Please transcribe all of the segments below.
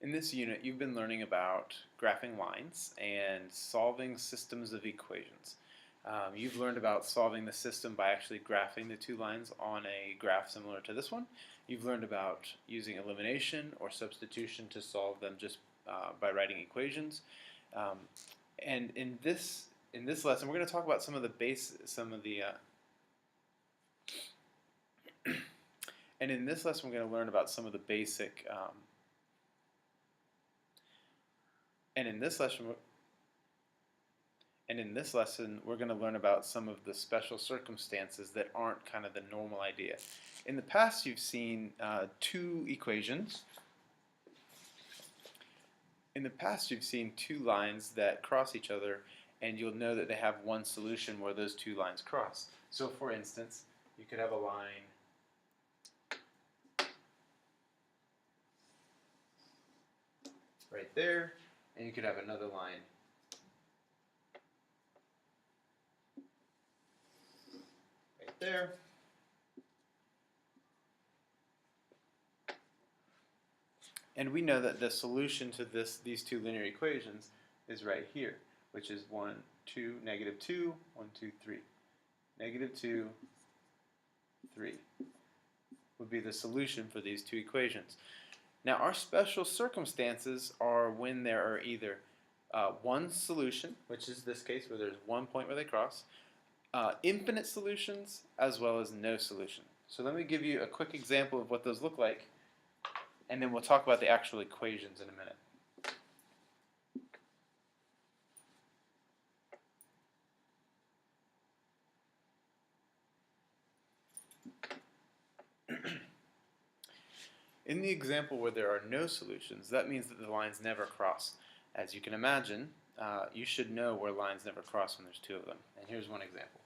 In this unit, you've been learning about graphing lines and solving systems of equations. You've learned about solving the system by actually graphing the two lines on a graph similar to this one. You've learned about using elimination or substitution to solve them just by writing equations. Um, and in this lesson, we're going to talk about some of the and in this lesson, we're going to learn about some of the basic And in this lesson, we're going to learn about some of the special circumstances that aren't kind of the normal idea. In the past, you've seen two equations. In the past, you've seen two lines that cross each other, and you'll know that they have one solution where those two lines cross. So, for instance, you could have a line right there, and you could have another line right there. And we know that the solution to these two linear equations is right here, which is 1, 2, negative 2, 1, 2, 3. Negative 2, 3 would be the solution for these two equations. Now, our special circumstances are when there are either one solution, which is this case where there's one point where they cross, infinite solutions, as well as no solution. So let me give you a quick example of what those look like, and then we'll talk about the actual equations in a minute. In the example where there are no solutions, that means that the lines never cross. As you can imagine, you should know where lines never cross when there's two of them. And here's one example.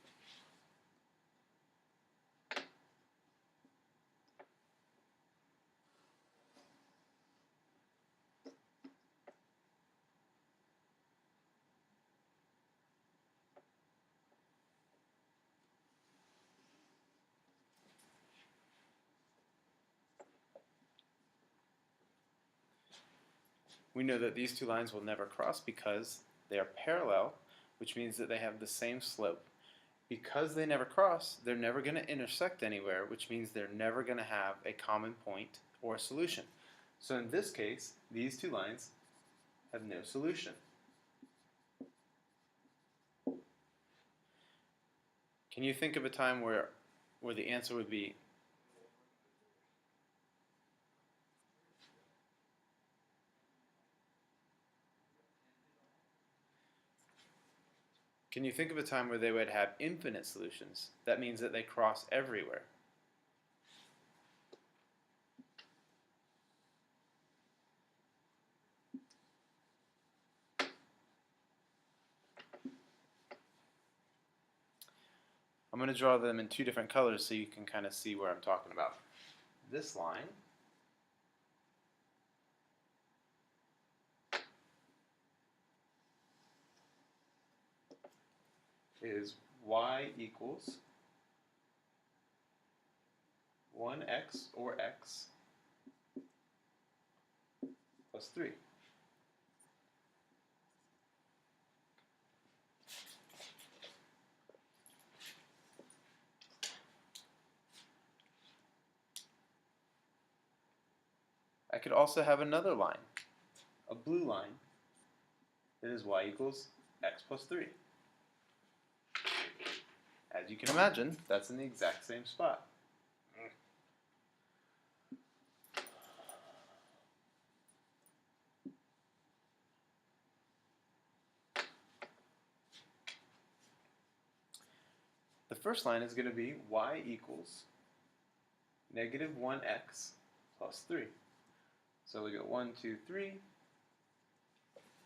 We know that these two lines will never cross because they are parallel, which means that they have the same slope. Because they never cross, they're never going to intersect anywhere, which means they're never going to have a common point or a solution. So in this case, these two lines have no solution. Can you think of a time where the answer would be Can you think of a time where they would have infinite solutions? That means that they cross everywhere. I'm going to draw them in two different colors so you can kind of see where I'm talking about. This line is y equals 1x or x plus 3. I could also have another line, a blue line, that is y equals x plus 3. As you can imagine, that's in the exact same spot. The first line is going to be y equals negative 1x plus 3. So we got 1, 2, 3,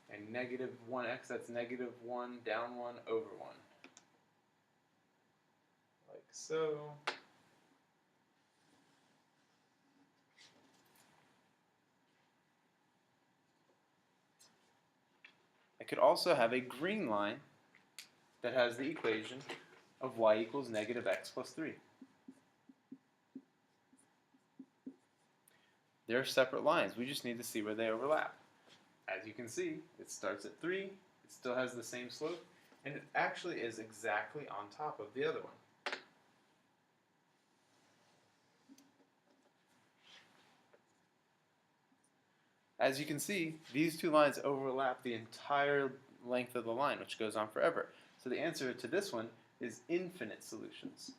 and negative 1x, that's negative 1 down 1 over 1. Like so. I could also have a green line that has the equation of y equals negative x plus 3. They're separate lines. We just need to see where they overlap. As you can see, it starts at 3, it still has the same slope, and it actually is exactly on top of the other one. As you can see, these two lines overlap the entire length of the line, which goes on forever. So the answer to this one is infinite solutions.